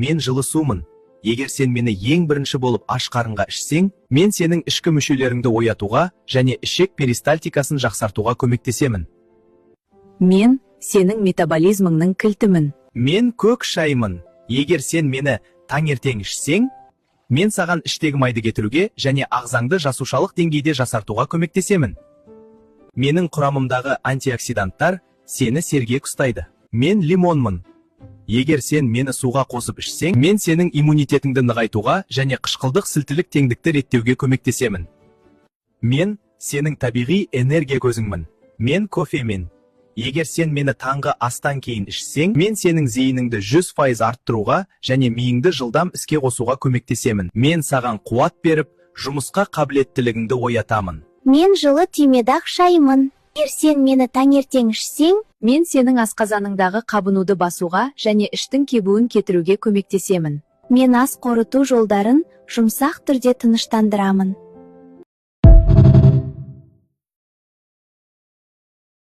Мен жылы сумын. Егер сен мені ең бірінші болып аш қарынға ішсең, мен сенің ішкі мүшелеріңді оятуға және ішек перистальтикасын жақсартуға көмектесемін. Мен сенің метаболизміңнің кілтімін. Мен көк шаймын. Егер сен мені таңертең ішсең, мен саған іштегі майды кетіруге және ағзаңды жасушалық деңгейде жасартуға көмектесемін. Менің құрамымдағы антиоксиданттар сені сергек ұстайды. Мен лимонмын. Егер сен мені суға қосып ішсең, мен сенің иммунитетіңді нығайтуға және қышқылдық сілтілік теңдікті реттеуге көмектесемін. Мен сенің табиғи энергия көзіңмін. Мен кофемен. Егер сен мені таңғы астан кейін ішсең, мен сенің зейініңді 100% арттыруға және миыңды жылдам іске қосуға көмектесемін. Мен саған қуат беріп, жұмысқа қабілеттілігіңді оятамын. Мен жылы түймедақ шаймын. Егер сен мені таңертең ішсең, Мен сенің асқазаныңдағы қабынуды басуға және іштің кебуін кетіруге көмектесемін. мен ас қорыту жолдарын жұмсақ түрде тыныштандырамын.